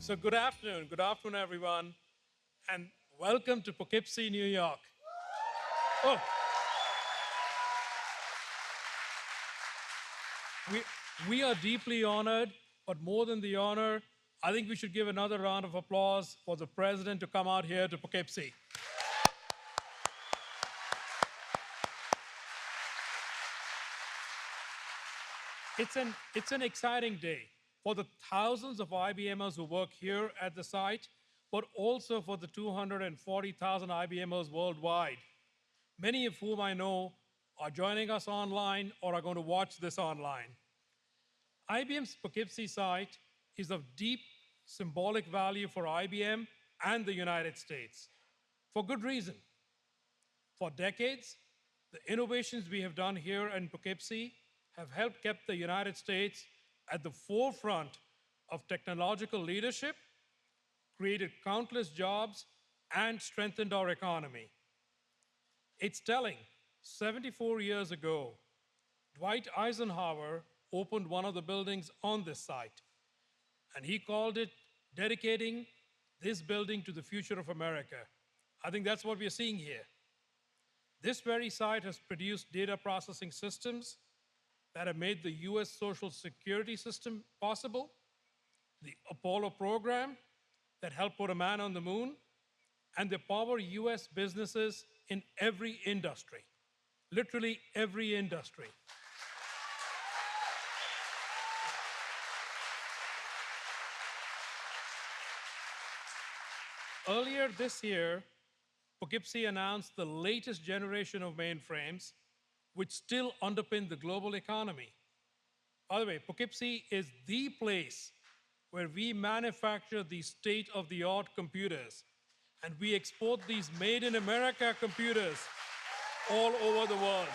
So good afternoon, everyone, and welcome to Poughkeepsie, New York. Oh, we, we are deeply honored, but more than the honor, I think we should give another round of applause for the president to come out here to Poughkeepsie. It's an exciting day for the thousands of IBMers who work here at the site, but also for the 240,000 IBMers worldwide, many of whom I know are joining us online or are going to watch this online. IBM's Poughkeepsie site is of deep symbolic value for IBM and the United States, for good reason. For decades, the innovations we have done here in Poughkeepsie have helped keep the United States at the forefront of technological leadership, created countless jobs, and strengthened our economy. It's telling, 74 years ago, Dwight Eisenhower opened one of the buildings on this site, and he called it dedicating this building to the future of America. I think that's what we're seeing here. This very site has produced data processing systems that have made the US Social Security system possible, the Apollo program that helped put a man on the moon, and they power US businesses in every industry, literally every industry. Earlier this year, Poughkeepsie announced the latest generation of mainframes, which still underpin the global economy. By the way, Poughkeepsie is the place where we manufacture these state-of-the-art computers, and we export these made-in-America computers all over the world.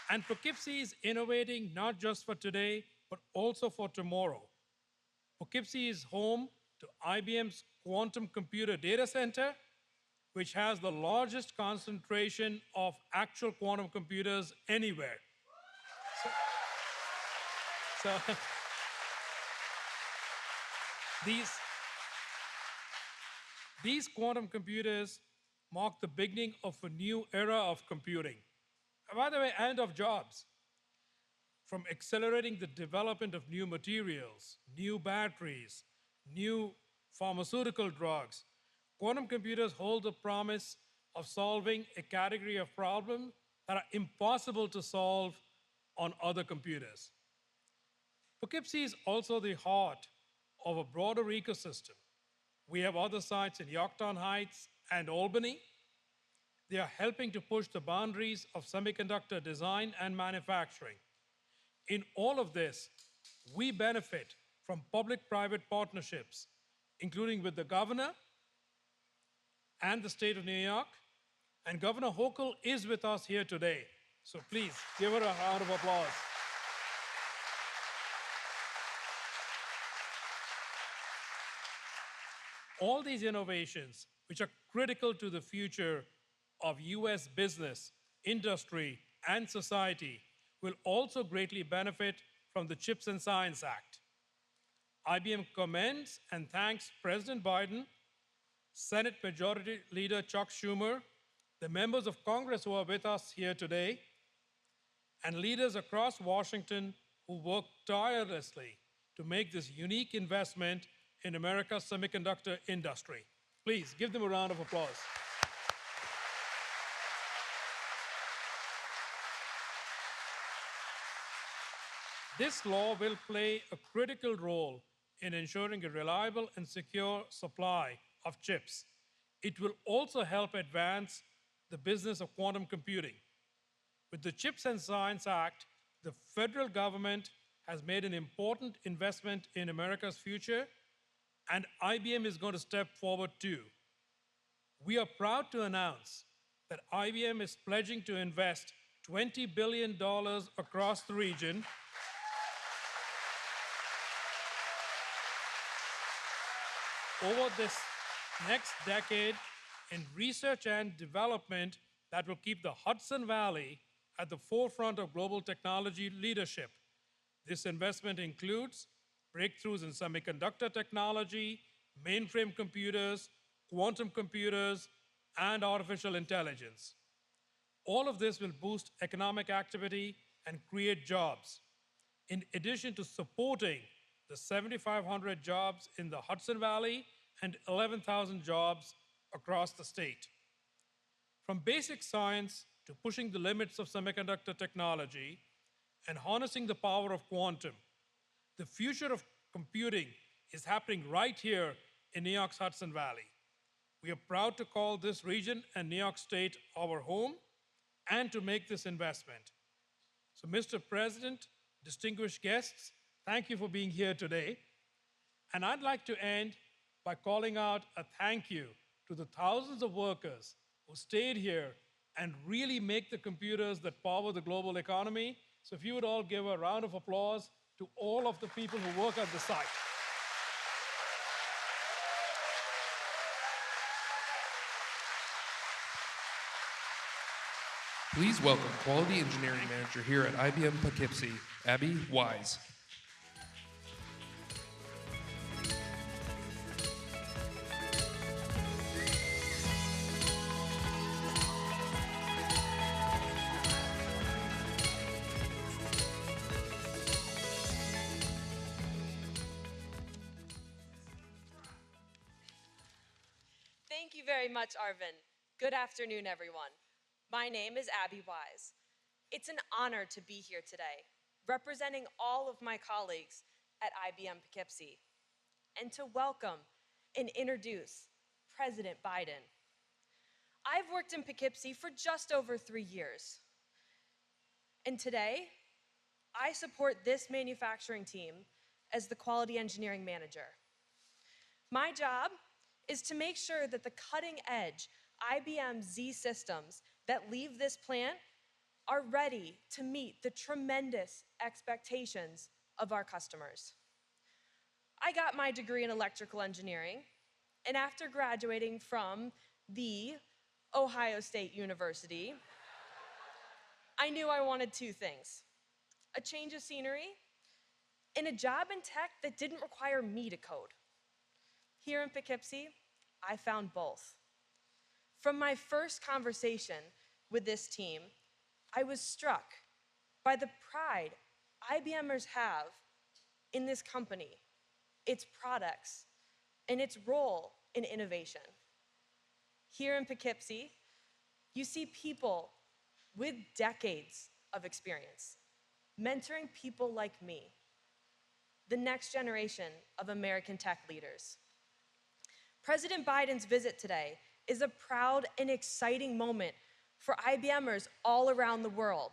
And Poughkeepsie is innovating not just for today, but also for tomorrow. Poughkeepsie is home to IBM's quantum computer data center, which has the largest concentration of actual quantum computers anywhere. So, so these, these quantum computers mark the beginning of a new era of computing. And by the way, and of jobs. From accelerating the development of new materials, new batteries, new pharmaceutical drugs, quantum computers hold the promise of solving a category of problems that are impossible to solve on other computers. Poughkeepsie is also the heart of a broader ecosystem. We have other sites in Yorktown Heights and Albany. They are helping to push the boundaries of semiconductor design and manufacturing. In all of this, we benefit from public-private partnerships, including with the governor and the state of New York. And Governor Hochul is with us here today. So please give her a round of applause. All these innovations, which are critical to the future of US business, industry, and society, will also greatly benefit from the CHIPS and Science Act. IBM commends and thanks President Biden, Senate Majority Leader Chuck Schumer, the members of Congress who are with us here today, and leaders across Washington who work tirelessly to make this unique investment in America's semiconductor industry. Please give them a round of applause. This law will play a critical role in ensuring a reliable and secure supply of chips. It will also help advance the business of quantum computing. With the CHIPS and Science Act, the federal government has made an important investment in America's future, and IBM is going to step forward too. We are proud to announce that IBM is pledging to invest $20 billion across the region over this next decade in research and development that will keep the Hudson Valley at the forefront of global technology leadership. This investment includes breakthroughs in semiconductor technology, mainframe computers, quantum computers, and artificial intelligence. All of this will boost economic activity and create jobs, in addition to supporting the 7,500 jobs in the Hudson Valley and 11,000 jobs across the state. From basic science to pushing the limits of semiconductor technology and harnessing the power of quantum, the future of computing is happening right here in New York's Hudson Valley. We are proud to call this region and New York State our home and to make this investment. So, Mr. President, distinguished guests, thank you for being here today. And I'd like to end by calling out a thank you to the thousands of workers who stayed here and really make the computers that power the global economy. So if you would all give a round of applause to all of the people who work at the site. Please welcome Quality Engineering Manager here at IBM Poughkeepsie, Abby Wise. Thank you very much, Arvind. Good afternoon, everyone. My name is Abby Wise. It's an honor to be here today, representing all of my colleagues at IBM Poughkeepsie, and to welcome and introduce President Biden. I've worked in Poughkeepsie for just over 3 years, and today, I support this manufacturing team as the Quality Engineering Manager. My job is to make sure that the cutting-edge IBM Z systems that leave this plant are ready to meet the tremendous expectations of our customers. I got my degree in electrical engineering, and after graduating from the Ohio State University, I knew I wanted two things: a change of scenery and a job in tech that didn't require me to code. Here in Poughkeepsie, I found both. From my first conversation with this team, I was struck by the pride IBMers have in this company, its products, and its role in innovation. Here in Poughkeepsie, you see people with decades of experience, mentoring people like me, the next generation of American tech leaders. President Biden's visit today is a proud and exciting moment for IBMers all around the world,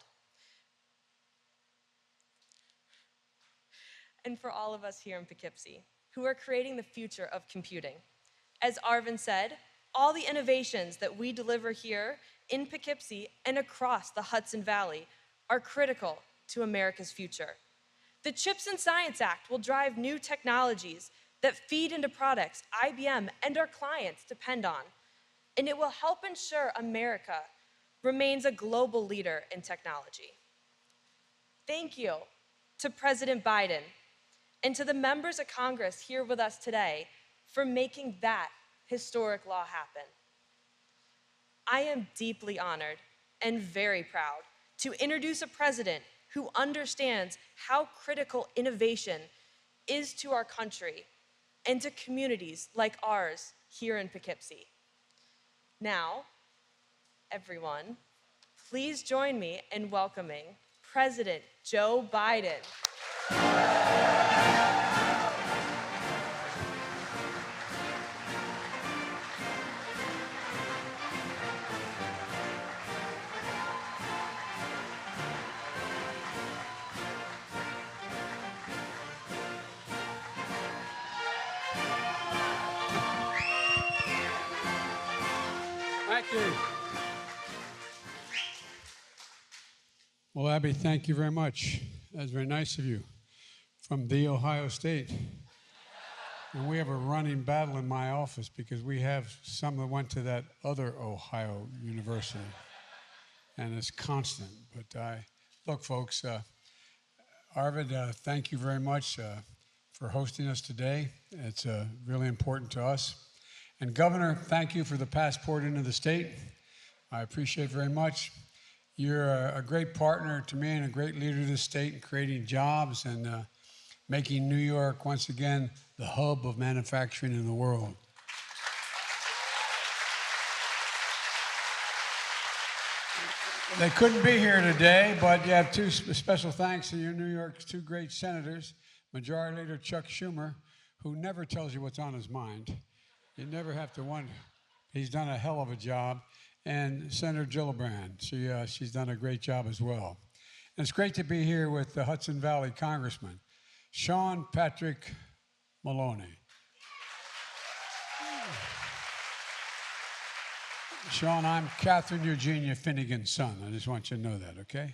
and for all of us here in Poughkeepsie, who are creating the future of computing. As Arvind said, all the innovations that we deliver here in Poughkeepsie and across the Hudson Valley are critical to America's future. The CHIPS and Science Act will drive new technologies that feed into products IBM and our clients depend on, and it will help ensure America remains a global leader in technology. Thank you to President Biden and to the members of Congress here with us today for making that historic law happen. I am deeply honored and very proud to introduce a president who understands how critical innovation is to our country and to communities like ours here in Poughkeepsie. Now, everyone, please join me in welcoming President Joe Biden. Thank you. Well, Abby, thank you very much. That's very nice of you. From the Ohio State. And we have a running battle in my office because we have some that went to that other Ohio University. and it's constant. But look, folks, Arvid, thank you very much for hosting us today. It's really important to us. And Governor, thank you for the passport into the state. I appreciate it very much. You're a great partner to me and a great leader of the state in creating jobs and making New York, once again, the hub of manufacturing in the world. They couldn't be here today, but you have two special thanks to your New York's two great senators, Majority Leader Chuck Schumer, who never tells you what's on his mind. You never have to wonder. He's done a hell of a job. And Senator Gillibrand, she's done a great job as well. And it's great to be here with the Hudson Valley Congressman, Sean Patrick Maloney. Sean, I'm Catherine Eugenia Finnegan's son. I just want you to know that, okay?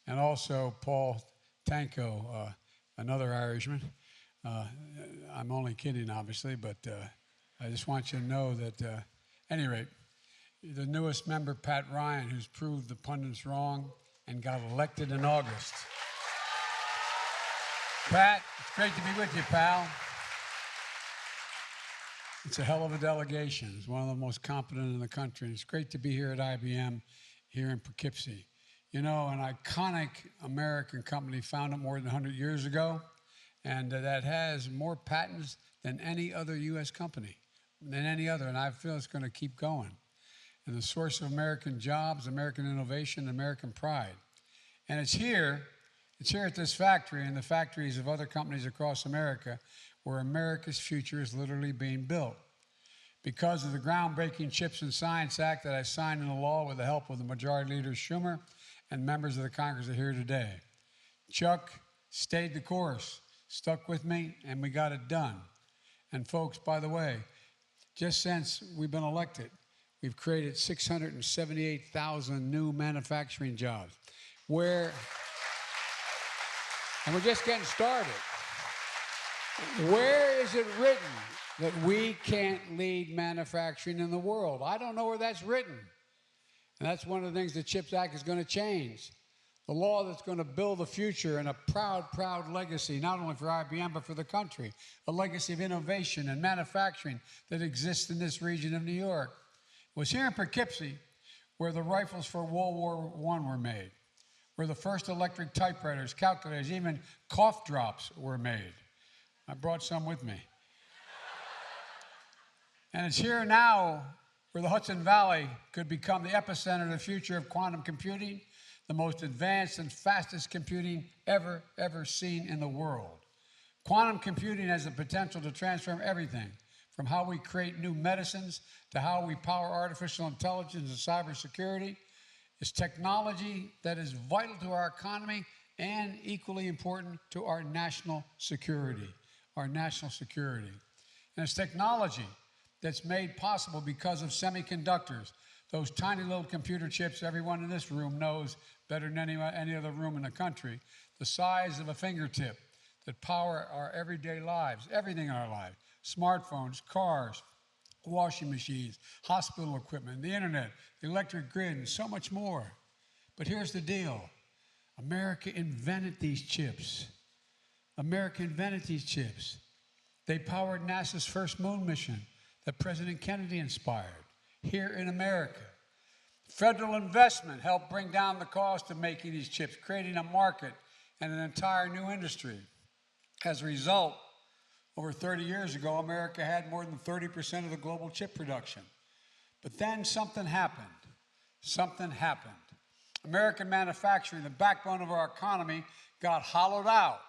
And also Paul Tanko, another Irishman. I'm only kidding, obviously, but I just want you to know that, at any rate, the newest member, Pat Ryan, who's proved the pundits wrong and got elected in August. Pat, it's great to be with you, pal. It's a hell of a delegation. It's one of the most competent in the country. It's great to be here at IBM here in Poughkeepsie. You know, an iconic American company founded more than 100 years ago, and that has more patents than any other U.S. company, than any other, and I feel it's going to keep going. And the source of American jobs, American innovation, American pride. And it's here at this factory and the factories of other companies across America where America's future is literally being built. Because of the groundbreaking CHIPS and Science Act that I signed into law with the help of the Majority Leader Schumer and members of the Congress that are here today. Chuck stayed the course, stuck with me, and we got it done. And folks, by the way, just since we've been elected, we've created 678,000 new manufacturing jobs. And we're just getting started. Where is it written that we can't lead manufacturing in the world? I don't know where that's written. And that's one of the things the CHIPS Act is going to change. The law that's going to build the future and a proud, proud legacy, not only for IBM, but for the country. A legacy of innovation and manufacturing that exists in this region of New York. It was here in Poughkeepsie where the rifles for World War I were made, where the first electric typewriters, calculators, even cough drops were made. I brought some with me. And it's here now where the Hudson Valley could become the epicenter of the future of quantum computing, the most advanced and fastest computing ever seen in the world. Quantum computing has the potential to transform everything, from how we create new medicines to how we power artificial intelligence and cybersecurity. It's technology that is vital to our economy and equally important to our national security. And it's technology that's made possible because of semiconductors, those tiny little computer chips everyone in this room knows better than any other room in the country, the size of a fingertip that power our everyday lives, everything in our lives, smartphones, cars, washing machines, hospital equipment, the internet, the electric grid, and so much more. But here's the deal. America invented these chips. They powered NASA's first moon mission that President Kennedy inspired here in America. Federal investment helped bring down the cost of making these chips, creating a market and an entire new industry. As a result, over 30 years ago, America had more than 30% of the global chip production. But then something happened. American manufacturing, the backbone of our economy, got hollowed out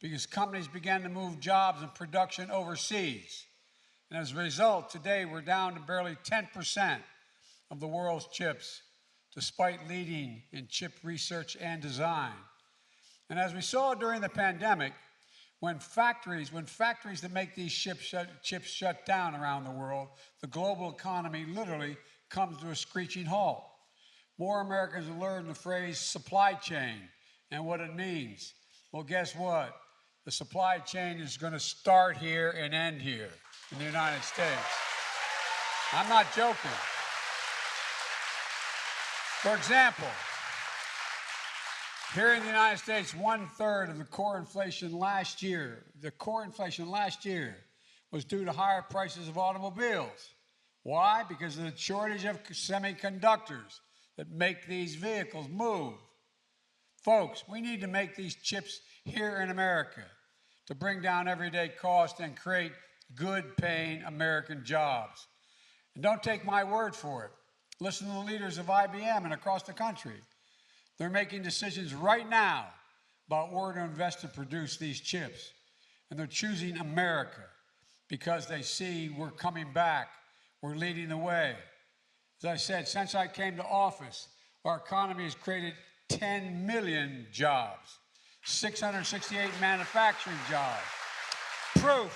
because companies began to move jobs and production overseas. And as a result, today we're down to barely 10% of the world's chips, despite leading in chip research and design. And as we saw during the pandemic, when factories that make these chips shut down around the world, the global economy literally comes to a screeching halt. More Americans have learned the phrase supply chain and what it means. Well, guess what? The supply chain is going to start here and end here in the United States. I'm not joking. For example, here in the United States, 1/3 of the core inflation last year, was due to higher prices of automobiles. Why? Because of the shortage of semiconductors that make these vehicles move. Folks, we need to make these chips here in America to bring down everyday costs and create good-paying American jobs. And don't take my word for it. Listen to the leaders of IBM and across the country. They're making decisions right now about where to invest to produce these chips. And they're choosing America because they see we're coming back. We're leading the way. As I said, since I came to office, our economy has created 10 million jobs, 668 manufacturing jobs. Proof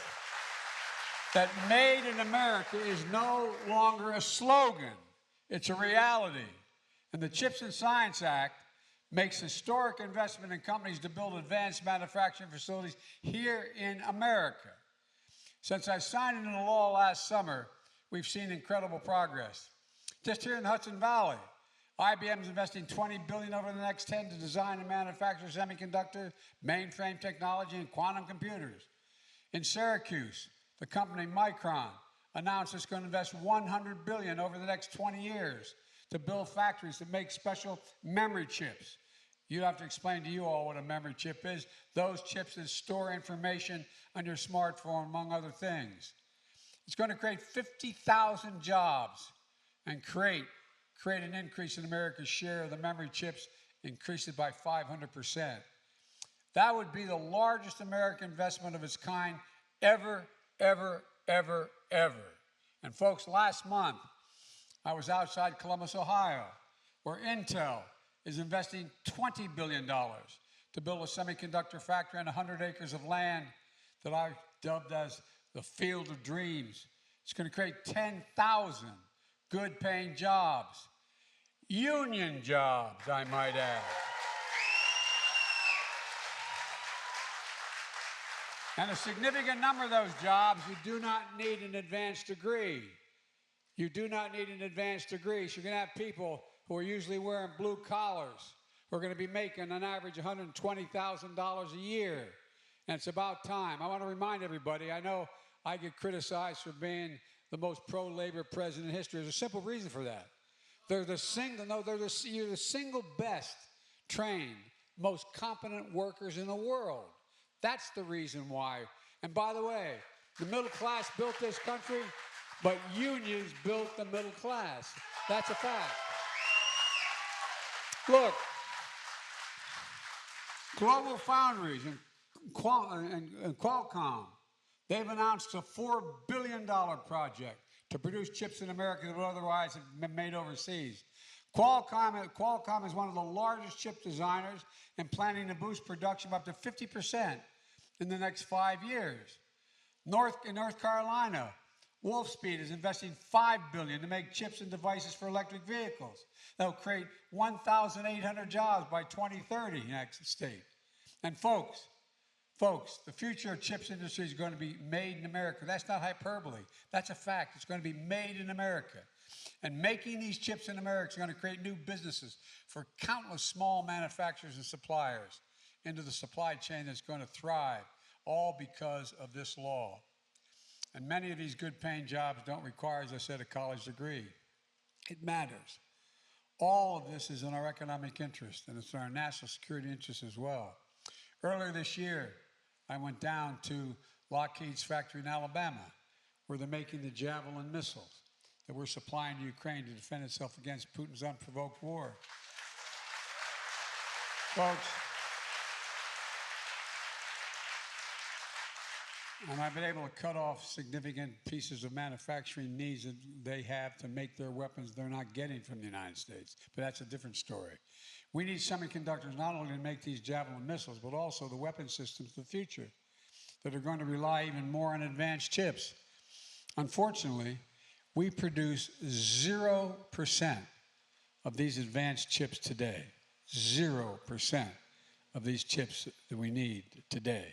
that Made in America is no longer a slogan. It's a reality. And the CHIPS and Science Act makes historic investment in companies to build advanced manufacturing facilities here in America. Since I signed into law last summer, we've seen incredible progress. Just here in the Hudson Valley, IBM is investing $20 billion over the next 10 to design and manufacture semiconductor, mainframe technology, and quantum computers. In Syracuse, the company Micron announced it's going to invest $100 billion over the next 20 years to build factories that make special memory chips. You'd have to explain to you all what a memory chip is. Those chips that store information on your smartphone, among other things. It's going to create 50,000 jobs and create an increase in America's share of the memory chips, increase it by 500%. That would be the largest American investment of its kind ever, ever, ever, ever. And folks, last month, I was outside Columbus, Ohio, where Intel is investing $20 billion to build a semiconductor factory on 100 acres of land that I dubbed as the Field of Dreams. It's going to create 10,000 good-paying jobs. Union jobs, I might add. And a significant number of those jobs, you do not need an advanced degree. You do not need an advanced degree. So you're going to have people who are usually wearing blue collars who are going to be making on average $120,000 a year. And it's about time. I want to remind everybody, I know I get criticized for being the most pro-labor president in history. There's a simple reason for that. You're the single best trained, most competent workers in the world. That's the reason why. And by the way, the middle class built this country, but unions built the middle class. That's a fact. Look, Global Foundries and Qualcomm, they've announced a $4 billion project to produce chips in America that would otherwise have been made overseas. Qualcomm is one of the largest chip designers and planning to boost production by up to 50% in the next 5 years. In North Carolina, Wolfspeed is investing $5 billion to make chips and devices for electric vehicles. That'll create 1,800 jobs by 2030 in that state. And folks, the future of chips industry is going to be made in America. That's not hyperbole. That's a fact. It's going to be made in America. And making these chips in America is going to create new businesses for countless small manufacturers and suppliers into the supply chain that's going to thrive, all because of this law. And many of these good-paying jobs don't require, as I said, a college degree. It matters. All of this is in our economic interest, and it's in our national security interest as well. Earlier this year, I went down to Lockheed's factory in Alabama, where they're making the Javelin missiles that we're supplying to Ukraine to defend itself against Putin's unprovoked war. Folks, and I've been able to cut off significant pieces of manufacturing needs that they have to make their weapons they're not getting from the United States. But that's a different story. We need semiconductors not only to make these Javelin missiles, but also the weapon systems of the future that are going to rely even more on advanced chips. Unfortunately, we produce 0% of these advanced chips today. 0% of these chips that we need today.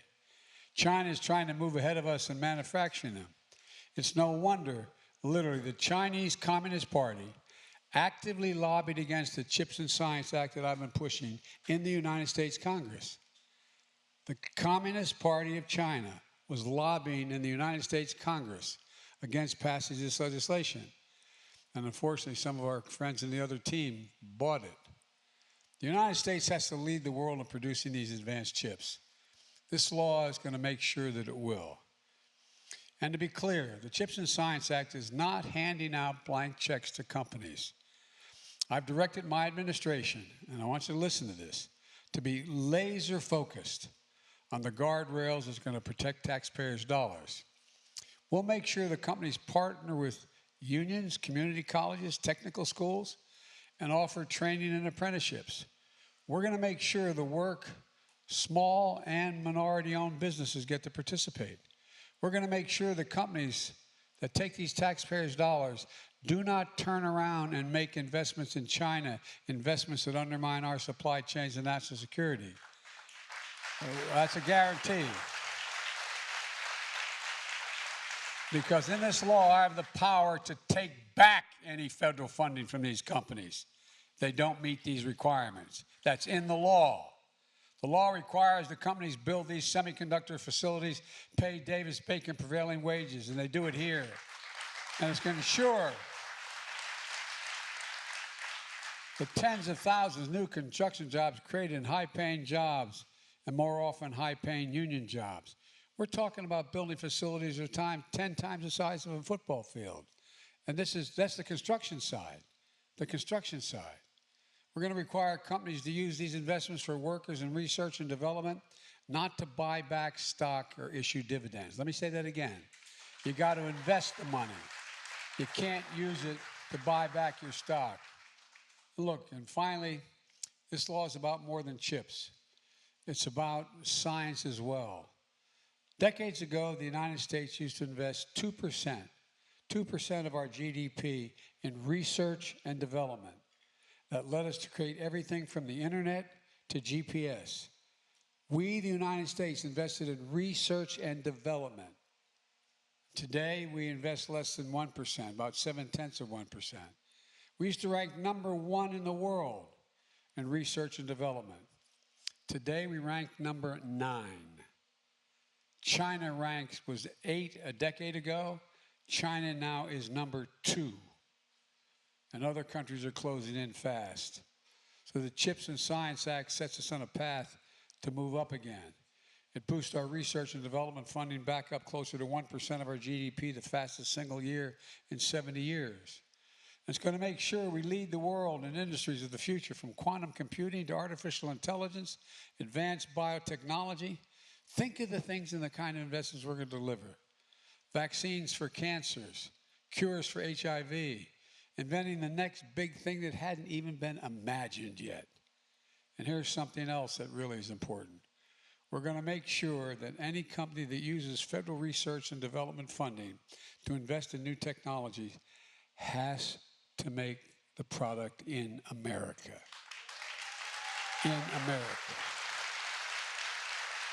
China is trying to move ahead of us in manufacturing them. It's no wonder, literally, the Chinese Communist Party actively lobbied against the Chips and Science Act that I've been pushing in the United States Congress. The Communist Party of China was lobbying in the United States Congress against passage of this legislation. And unfortunately, some of our friends in the other team bought it. The United States has to lead the world in producing these advanced chips. This law is going to make sure that it will. And to be clear, the Chips and Science Act is not handing out blank checks to companies. I've directed my administration, and I want you to listen to this, to be laser focused on the guardrails that's going to protect taxpayers' dollars. We'll make sure the companies partner with unions, community colleges, technical schools, and offer training and apprenticeships. We're going to make sure small and minority-owned businesses get to participate. We're going to make sure the companies that take these taxpayers' dollars do not turn around and make investments in China, investments that undermine our supply chains and national security. That's a guarantee. Because in this law, I have the power to take back any federal funding from these companies. They don't meet these requirements. That's in the law. The law requires the companies build these semiconductor facilities, pay Davis-Bacon prevailing wages, and they do it here. And it's going to ensure the tens of thousands of new construction jobs created in high-paying jobs, and more often high-paying union jobs. We're talking about building facilities that are 10 times the size of a football field. And that's the construction side, the construction side. We're going to require companies to use these investments for workers in research and development, not to buy back stock or issue dividends. Let me say that again. You got to invest the money. You can't use it to buy back your stock. Look, and finally, this law is about more than chips. It's about science as well. Decades ago, the United States used to invest 2% of our GDP in research and development. That led us to create everything from the internet to GPS. We, the United States, invested in research and development. Today, we invest less than 1%, about 0.7%. We used to rank #1 in the world in research and development. Today, we rank #9. China was 8 a decade ago. China now is #2. And other countries are closing in fast. So the Chips and Science Act sets us on a path to move up again. It boosts our research and development funding back up closer to 1% of our GDP, the fastest single year in 70 years. And it's going to make sure we lead the world in industries of the future, from quantum computing to artificial intelligence, advanced biotechnology. Think of the things and the kind of investments we're going to deliver. Vaccines for cancers, cures for HIV, inventing the next big thing that hadn't even been imagined yet. And here's something else that really is important. We're going to make sure that any company that uses federal research and development funding to invest in new technology has to make the product in America. In America.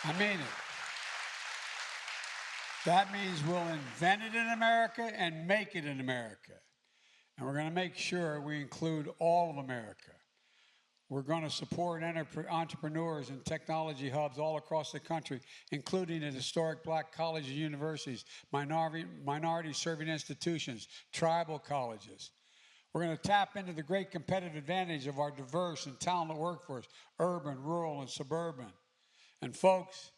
I mean it. That means we'll invent it in America and make it in America. And we're going to make sure we include all of America. We're going to support entrepreneurs and technology hubs all across the country, including at historic black colleges and universities, minority-serving institutions, tribal colleges. We're going to tap into the great competitive advantage of our diverse and talented workforce, urban, rural, and suburban. And folks,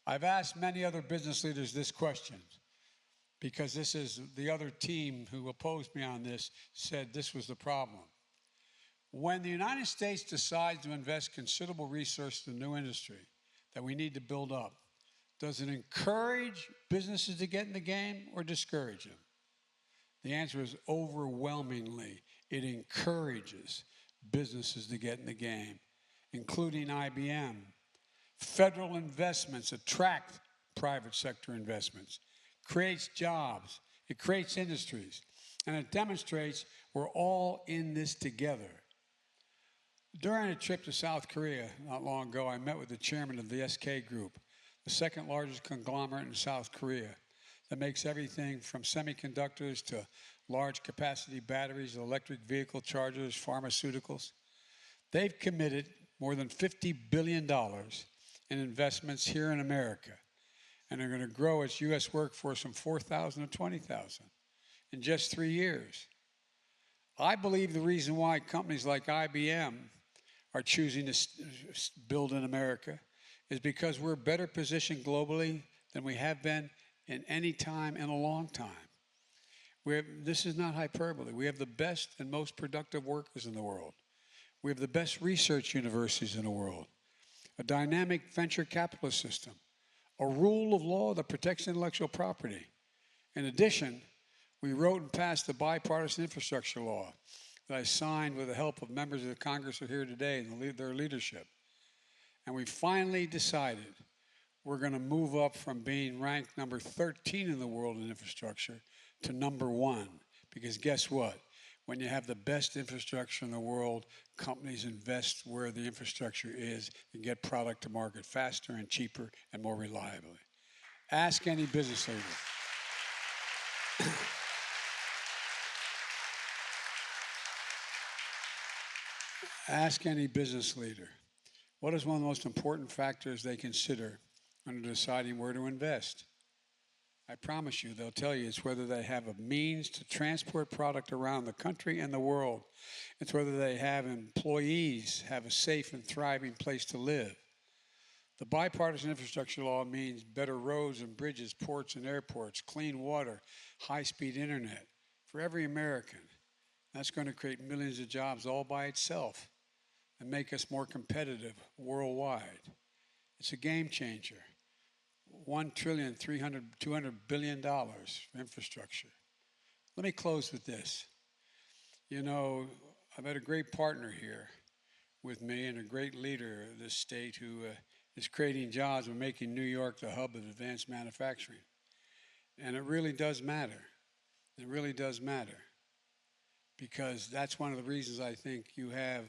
I've asked many other business leaders this question, because this is the other team who opposed me on this said this was the problem. When the United States decides to invest considerable resources in a new industry that we need to build up, does it encourage businesses to get in the game or discourage them? The answer is overwhelmingly, it encourages businesses to get in the game, including IBM. Federal investments attract private sector investments, creates jobs, it creates industries, and it demonstrates we're all in this together. During a trip to South Korea not long ago, I met with the chairman of the SK Group, the second largest conglomerate in South Korea. that makes everything from semiconductors to large capacity batteries, electric vehicle chargers, pharmaceuticals. They've committed more than $50 billion in investments here in America, and are going to grow its U.S. workforce from 4,000 to 20,000 in just 3 years. I believe the reason why companies like IBM are choosing to build in America is because we're better positioned globally than we have been in any time in a long time. This is not hyperbole. We have the best and most productive workers in the world. We have the best research universities in the world, a dynamic venture capitalist system, a rule of law that protects intellectual property. In addition, we wrote and passed the bipartisan infrastructure law that I signed with the help of members of the Congress who are here today and their leadership. And we finally decided we're going to move up from being ranked number 13 in the world in infrastructure to number 1. Because guess what? When you have the best infrastructure in the world, companies invest where the infrastructure is and get product to market faster and cheaper and more reliably. Ask any business leader. Ask any business leader, what is one of the most important factors they consider when deciding where to invest? I promise you, they'll tell you it's whether they have a means to transport product around the country and the world. It's whether they have employees, have a safe and thriving place to live. The bipartisan infrastructure law means better roads and bridges, ports and airports, clean water, high-speed internet for every American. That's going to create millions of jobs all by itself and make us more competitive worldwide. It's a game changer. $1.2 trillion for infrastructure. Let me close with this. You know, I've had a great partner here with me and a great leader of this state who is creating jobs and making New York the hub of advanced manufacturing. And it really does matter. It really does matter. Because that's one of the reasons I think you have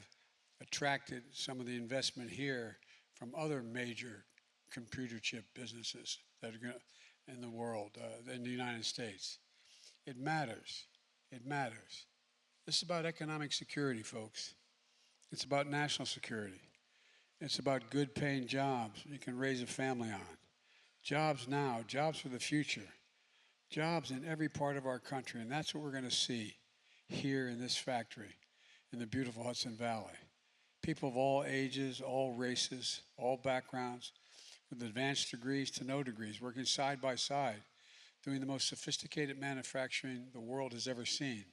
attracted some of the investment here from other major computer chip businesses that are in the world, in the United States. It matters. It matters. This is about economic security, folks. It's about national security. It's about good paying jobs you can raise a family on. Jobs now, jobs for the future. Jobs in every part of our country, and that's what we're going to see here in this factory in the beautiful Hudson Valley. People of all ages, all races, all backgrounds, with advanced degrees to no degrees, working side by side, doing the most sophisticated manufacturing the world has ever seen.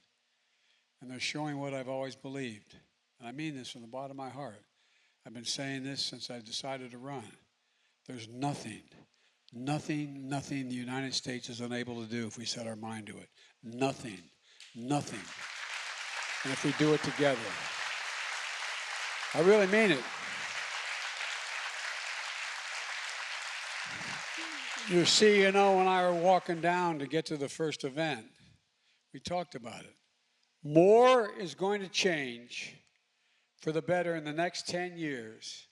And they're showing what I've always believed. And I mean this from the bottom of my heart. I've been saying this since I decided to run. There's nothing the United States is unable to do if we set our mind to it. Nothing. And if we do it together. I really mean it. You see, when I were walking down to get to the first event, we talked about it. More is going to change for the better in the next 10 years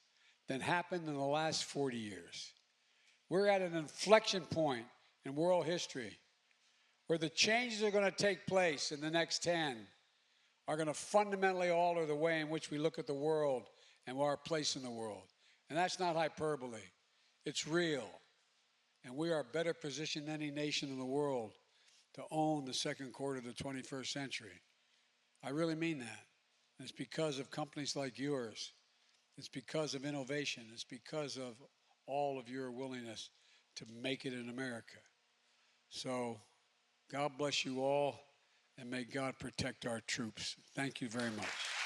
than happened in the last 40 years. We're at an inflection point in world history where the changes that are going to take place in the next 10 are going to fundamentally alter the way in which we look at the world and our place in the world. And that's not hyperbole. It's real. And we are better positioned than any nation in the world to own the second quarter of the 21st century. I really mean that. And it's because of companies like yours. It's because of innovation. It's because of all of your willingness to make it in America. So God bless you all, and may God protect our troops. Thank you very much.